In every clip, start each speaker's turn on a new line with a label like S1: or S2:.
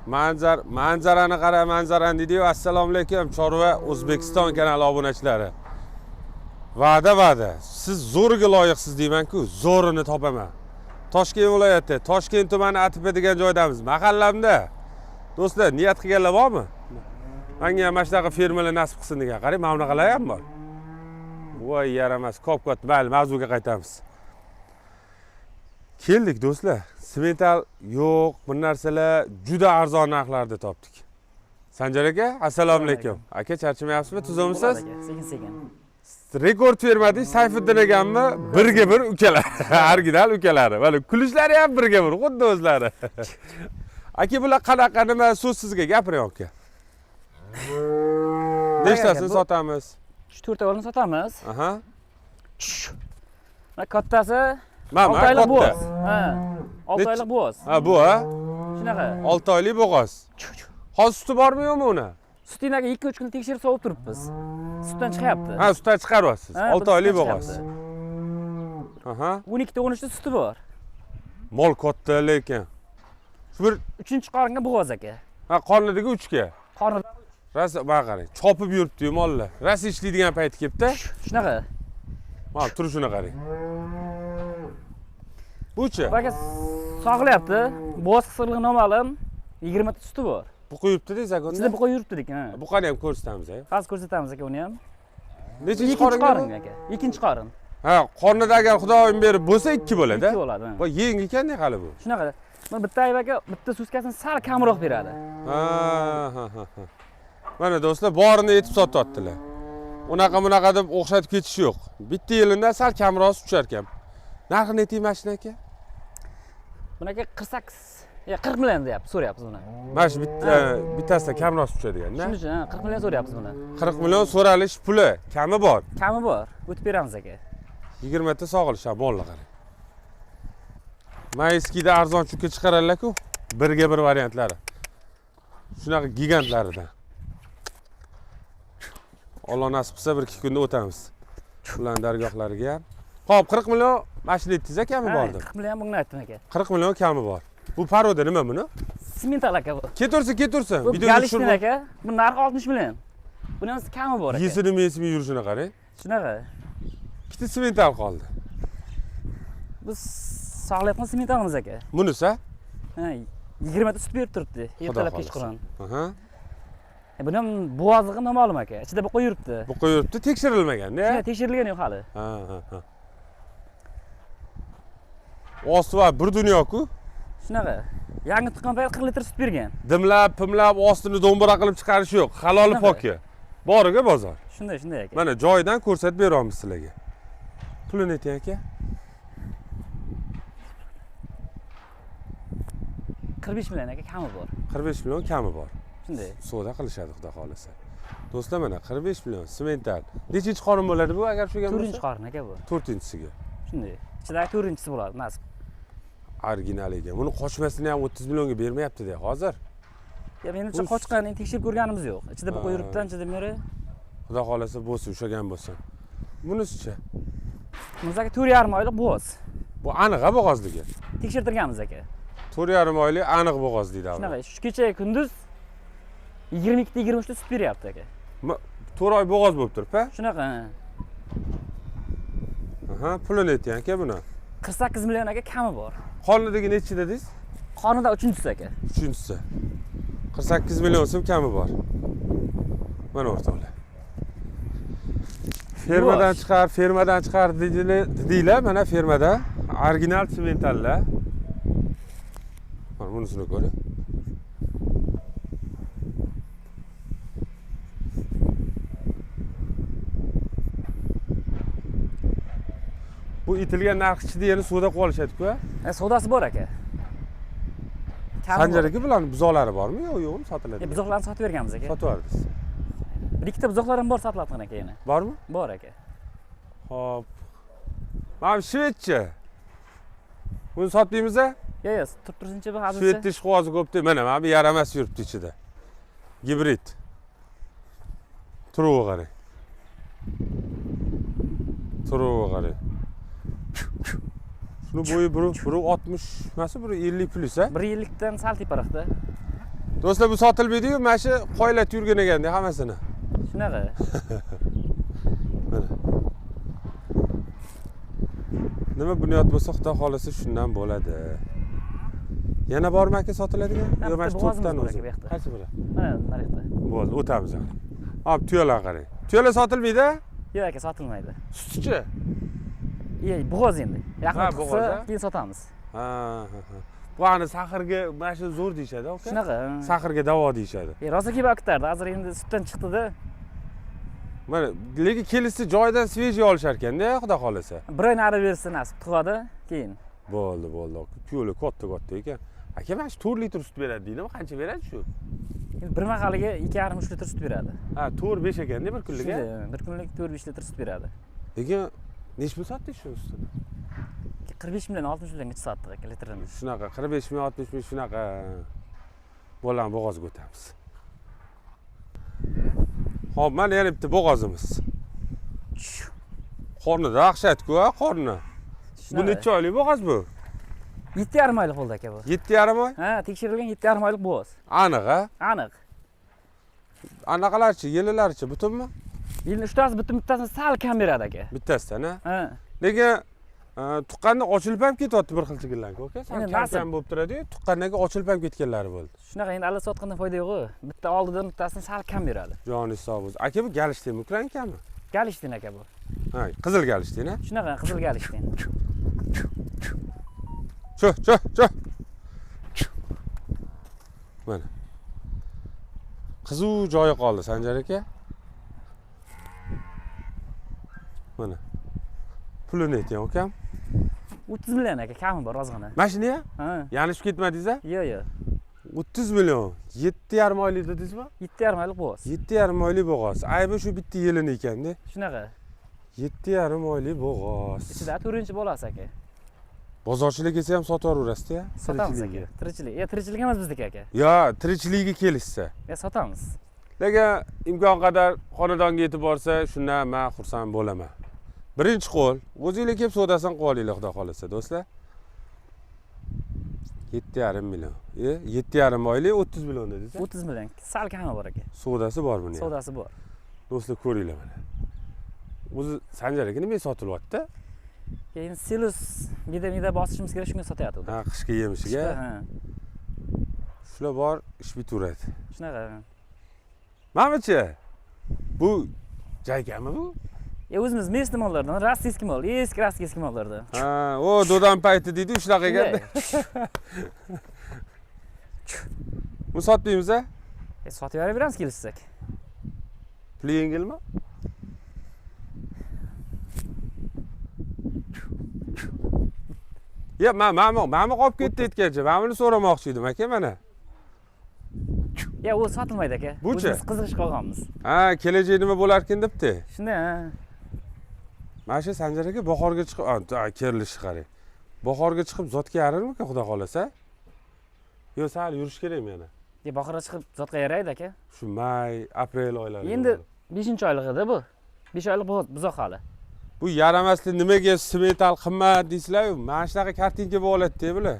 S1: Manzarani qara, manzarani deydi-yu. Assalomu alaykum, Chorva O'zbekiston kanali obunachilari. Va'da. Siz zo'riga loyiqsiz deyman-ku, zo'rini topaman. Toshkent viloyati, Toshkent tumani Atipa degan joydamiz. Mahallamda. Do'stlar, niyat qilganlar bormi? Menga ham mana shunaqa fermalar nasib qilsin degan. Qarang, mana bunaqalar ham bor. Voy, yaramas, kop-kot. Mayli, mavzuga qaytamiz. Keldik do'stlar. Semental yo'q, bu narsalar juda arzon narxlarda topdik. Sanjar aka, assalomu alaykum. Aka, charchamayapsizmi? Tuzimsiz?
S2: Sekin.
S1: Rekord fermadingiz Sayfiddin akammi? Birga bir ukalar. Original ukalari. Mana kulishlari ham birga bir, xuddi o'zlari. Aka, bular qanaqa nima so'z sizga gapiring aka. Nechtasini sotamiz?
S2: 4 o'g'lini sotamiz.
S1: Aha.
S2: Mana kattasi
S1: Mana
S2: 6 oylik
S1: katta.
S2: bo'z. Ha. 6 oylik bo'z.
S1: Ha, bu ha?
S2: Shunaqa.
S1: 6 oylik bo'g'oz. Hozir suti bormi yo'qmi uni?
S2: Sutinaga 2-3 kun tekshirib sovib turibmiz. Sutdan chiqyapti.
S1: Ha, sutdan chiqaryapsiz. 6 oylik bo'g'oz. Aha.
S2: 12-13 ta suti bor.
S1: Mol katta lekin. Shu bir
S2: 3-qoringa bo'g'oz aka.
S1: ha, qornidagi 3 ga.
S2: Qornida
S1: Ras mana qarang, chopib yuribdi-yu mollar. Ras ishlaydigan payti kelibdi.
S2: shunaqa.
S1: Mana turishini qarang. Buchi?
S2: Aka sog'layapti. Bo'z qisqirligi noma'lum. 20 ta suti bor.
S1: Bu qo'yibdi deysiz aka.
S2: Sizda bu qo'yib yuribdi lekin, ha.
S1: Bu qani ham ko'rsatamiz, ha.
S2: Hozir ko'rsatamiz aka uni ham.
S1: Nechinchi
S2: Ikkinchi
S1: qorin
S2: qorin aka. Ikkinchi qorin.
S1: Ha, qornida agar xudoyim berib bo'lsa 2 bo'ladi.
S2: 2 bo'ladi.
S1: Bu yeng ekan-da hali bu.
S2: Shunaqa. Mana bitta ayb aka bitta suskasini sal kamroq beradi.
S1: Ha. Mana do'stlar, borini yetib sotyaptilar. Unaqa deb o'xshatib ketish yo'q. Bitta yilida sal kamroq tushar ekan. Narxini ayting mashina aka.
S2: Bunaqa 48 40 million deyapti, so'rayapsiz buni.
S1: Mana shu bittasida kamroq tushadigan-da.
S2: Shuning uchun 40 million so'rayapsiz buni.
S1: 40 million so'ralish puli, kami bor.
S2: Kami bor, o'tib beramiz aka.
S1: 20 ta sog'ilish ham mollar qarang. Mayskida arzon chukka chiqaradilar-ku, birga bir variantlari. Shunaqa gigantlaridan. Alloh nasib qilsa 1-2 kunda o'tamiz. Ularning dargohlariga ham. Xo'p, 40 million mashina aytdingiz kami bordi.
S2: 40 million buni aytdim aka.
S1: 40 million kami bor. Bu paroda nima buni?
S2: Semental aka bu.
S1: Ketursin.
S2: Bu galishtin aka. Bu narxi 60 million. Buni ham kami bor aka.
S1: Yesini yurishini qarang.
S2: Shunaqa.
S1: Ikkita semental qoldi.
S2: Biz sog'layotgan sementalimiz aka.
S1: Bunisi?
S2: Ha, 20 ta sut berib turibdi. Ertalab kechqurun.
S1: Aha.
S2: Buni ham bo'g'ozligi noma'lum aka. Ichida bu qo'yibdi.
S1: Bu qo'yibdi, tekshirilmagan-da.
S2: Shunday tekshirilgani yo'q hali.
S1: Ha. Osti va bir dunyo-ku.
S2: Shunaqa. Yangi tuqqan payt 40 litr sut bergan.
S1: Dimlab, pimlab, ostini do'mbira qilib chiqarish yo'q. Haloli poki. Boriga bozor.
S2: Shunday aka.
S1: Mana joyidan ko'rsatib beramiz sizlarga. Pulini ayting aka.
S2: 45 million aka kami bor.
S1: 45 million kami bor.
S2: Shunday.
S1: Savdo qilishadi xudo xolasa. Do'stlar, mana 45 million semental. Nechinchi qorin bo'ladi bu agar shu gap bo'lsa?
S2: 4-qorin aka bu.
S1: 4-chisiga.
S2: Shunday. Ichida 4-chisi bo'ladi, nasib.
S1: Original ekan. Buni qochmasini ham 30 millionga bermayapti-da hozir.
S2: Ya menimcha qochqanini tekshirib ko'rganimiz yo'q. Ichida bu qo'yibdan ichida meri.
S1: Xudo xolasa bo'lsin, ushagan bo'lsin. Bunisi-chi?
S2: Bunisi aka 4,5 oylik bo'z.
S1: Bu aniq bo'g'ozligi.
S2: Tekshirtirganmiz aka.
S1: 4,5 oylik aniq bo'g'oz deydi.
S2: Shunaqa. Shu kecha kunduz 22 ta 23 ta sut beryapti aka.
S1: 4 oy bo'g'oz bo'lib turib-a?
S2: Shunaqa.
S1: Aha, pulini ayting aka buni.
S2: 48 million aka kami bor.
S1: Qornidagi nechi dedingiz?
S2: Qornida 3-chisi aka.
S1: 3-chisi. 48 million so'm kami bor. Mana o'rtoqlar. Fermadan chiqar dedinglar, mana fermada original sementallar. Mana bunisini ko'ring. Bu itilgan narxchi degani suvda qolishadi-ku.
S2: Savdosi bor aka.
S1: Sanjar aka bularning buzoqlari bormi yo'qmi sotiladi?
S2: Buzoqlarni sotib berganmiz aka.
S1: Sotib yubordingiz.
S2: Bir ikkita buzoqlar ham bor sotiladigan aka yana.
S1: Bormi?
S2: Bor aka.
S1: Xo'p. Mana shvedcha. Buni sotdingmi-a?
S2: Yo'q, turib-tursinchi bu hozircha.
S1: Shvedcha ishqozi ko'p-da. Mana bu yaramas yuribdi ichida. Gibrid. Turuvi qarang. Shuni bo'yi biri 60 emas, biri 50 plus-a?
S2: 150 dan sal teparoqda.
S1: Do'stlar, bu sotilmaydi-yu, mana shu qoyillatib yurgan ekanda hammasini.
S2: Shunaqa.
S1: Mana. Nima bunyod bo'lsa, Xudo xolisa shundan bo'ladi. Yana bormi aka sotiladigan? Yo'q, mana shu to'rtdan o'zi. Qaysi biri?
S2: Mana naryoqda.
S1: Bo'ldi, o'tamiz hali. Hop, tuyalar qarang. Tuyalar sotilmaydi?
S2: Yo'q aka, sotilmaydi.
S1: Sutchi?
S2: Bo'g'oz endi. Yaqin
S1: bo'g'oz,
S2: chiqsa, keyin sotamiz.
S1: Ha. Bu ani saxirga mana shu zo'r deyshadi, aka.
S2: Shunaqa.
S1: Saxirga davo deyshadi.
S2: Rosa kelib kutardi. Hozir endi sutdan chiqdi-da.
S1: Mana, lekin kelishsa joydan svejiy olishar ekanda, Xudo xolisa.
S2: Bir oy nari bersa nasib tug'adi, keyin.
S1: Bo'ldi. Tuyalar katta ekan. Aka, mana shu 4 litr sut beradi deydimi? Qancha beradi shu?
S2: Endi bir mahaliga 2,5-3 litr sut beradi.
S1: Ha, 4-5 ekanda bir kunliga.
S2: Bir kunlik 4-5 litr sut beradi.
S1: Lekin necha pul sotdingiz shu sutni?
S2: 45 million, 60 milliongacha sotdik aka litrini.
S1: Shunaqa 45 ming, 60 ming shunaqa. Bo'lan bo'g'ozga o'tamiz. Xo'p, mana yana bitta bo'g'ozimiz. Qorni dahshat-ku, qorni. Bu necha oylik bo'g'oz bu?
S2: 7,5 oylik bo'ldi aka bu.
S1: 7,5 oy?
S2: Ha, tekshirilgan 7,5 oylik bo'g'oz.
S1: Aniq, ha?
S2: Aniq.
S1: Anaqalarchi, yelilarichi butunmi?
S2: Yilni uchtasi bittasini sal kam beradi aka.
S1: Bittasidan, ha?
S2: Ha.
S1: Lekin tuqqanda ochilib ham ketyapti bir xil sigirlarga, aka.
S2: Endi
S1: Kam bo'lib turadi-yu, tuqqandan keyin ochilib ham ketganlari bo'ldi.
S2: Shunaqa endi alla sotgandan foyda yo'q-ku. Bitta oldidan bittasini sal kam beradi.
S1: Joni sog' bo'lsin. Aka, bu galishtin ukrainkami?
S2: Galishtin aka bu.
S1: Ha, qizil galishtin, ha?
S2: Shunaqa qizil galishtin.
S1: Chu. Mana. Qizuv joyi qoldi, Sanjar aka. Mana. Pulini ayting, ukam.
S2: 30 million aka, kami bor ozgina.
S1: Mashina?
S2: Ha.
S1: Yanlishib ketmadingiz-a?
S2: Yo'q.
S1: 30 million. 7,5 oylik dedingizmi?
S2: 7,5 oylik bo'g'oz.
S1: 7,5 oylik bo'g'oz. Aybi shu bitta yilini ekan-da.
S2: Shunaqa.
S1: 7,5 oylik bo'g'oz.
S2: Ichida 4-chi bolasi aka.
S1: Bozorchilar kelsa ham sotib yuborasiz-da?
S2: Sotamiz aka. Tirikchilik. Tirikchilik emas bizniki aka.
S1: Yo, tirikchiligiga kelishsa.
S2: Sotamiz.
S1: Lekin imkon qadar xonadonga yetib borsa, shundan men xursand bo'laman. Birinchi qo'l, o'zingizlar kelib savdosini qilib olinglar, Xudo xolasa, do'stlar. 7,5 million. 7,5 oylik 30 million dedingiz.
S2: 30 million. Sal kami bor aka.
S1: Savdosi bor buni.
S2: Savdosi bor.
S1: Do'stlar, ko'ringlar mana. O'zi Sanjar aka nima sotilyapti?
S2: Keyin silus mida bosishimiz kerak, shunga sotyapti.
S1: Ha, qishki yemishiga.
S2: Ha.
S1: Shular bor, ish bitaveradi.
S2: Shunaqa.
S1: Mamachi, bu jaygami bu?
S2: O'zimiz местный mollardan, rossiyskiy mol, eski rossiyskiy mollardan.
S1: Ha, o do'dan payti deydi, shunaqa ekanda. Buni sotmaymiz-a?
S2: Sotib yuboramiz kelishsak.
S1: Puli yengilmi? Ya, mama qolib ketdi aytgancha. Men buni so'ramoqchi edim, aka, mana.
S2: Ya, u sotilmaydi aka.
S1: Buchi?
S2: O'zimiz qiziqish qolganmiz.
S1: Ha, kelajak nima bo'larkin debdi.
S2: Shunday, ha.
S1: Mana shu Sanjar aka bahorga chiqib, kerilishi qarang. Bahorga chiqib zotga yarirmi-ku, Xudo xolasa? Yo, sal yurish kerakmi yana?
S2: Bahorga chiqib zotga yaraydi aka.
S1: Shu may, aprel oylari.
S2: Endi 5-oylik edi bu. 5 oylik buzoq hali.
S1: Bu yaramaslik nimaga smetal qimmat deysizlar-yu, mana shunaqa kartinka bo'ladi-da bular.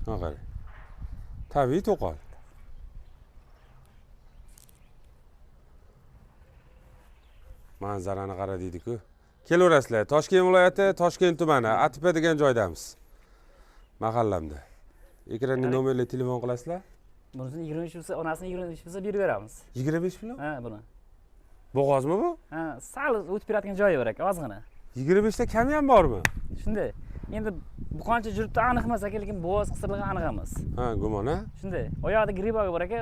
S1: Ha, qarang. Tabiiy to'qol. Manzarani qara deydi-ku. Kelaverasizlar. Toshkent viloyati, Toshkent tumani, Atipa degan joydamiz. Mahallamda. Ekranda nomerli telefon qilasizlar.
S2: Bunisini 25 bo'lsa, onasini 25 bo'lsa berib beramiz.
S1: 25 million?
S2: Ha, buni.
S1: Bo'g'ozmi bu?
S2: Ha, sal o'tib beradigan joyi bor aka, ozgina.
S1: 25 ta kami ham bormi?
S2: Shunday. Endi bu qancha juribdi aniq emas aka, lekin bo'g'oz qisirligi aniq emas.
S1: Ha, gumon, ha?
S2: Shunday. Oyog'ida griboga bor aka,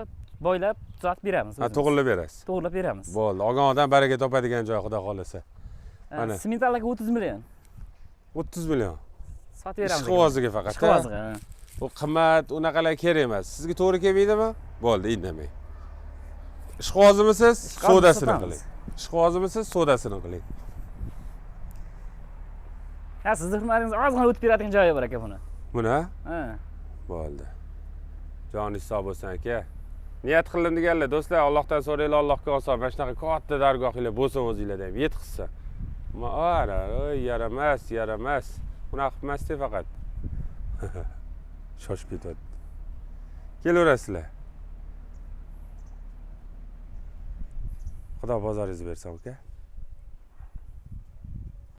S2: boylab tuzatib beramiz.
S1: Ha, to'g'rilab berasiz.
S2: To'g'rilab beramiz.
S1: Bo'ldi. Olgan odam baraka topadigan joy, Xudo xolasa.
S2: Mana. Smetalga 30 million.
S1: 30 million.
S2: Sotib beramiz.
S1: Ishqovoziga faqat.
S2: Ishqovoziga.
S1: Bu qimmat, unaqalar kerak emas. Sizga to'g'ri kelmaydimi? Bo'ldi, indamang. Ishqovozimisiz? Savdosini qiling. Ishqovozimisiz? Savdosini qiling.
S2: Ha, sizni xizmatingiz ozgina o'tib beradigan joyi bor aka buni.
S1: Buni?
S2: Ha.
S1: Bo'ldi. Joningiz sog' bo'lsin aka. Niyat qildim deganlar, do'stlar, Allohdan so'raylar, Allohga oson. Mana shunaqa katta dargohinglar bo'lsin o'zingizlarda ham, yetqizsa. Mana, yaramas. Bunaqa qilmasdi faqat. Shoshib ketyapti. Kelaverasizlar. Xudo bozoringizni bersin, aka.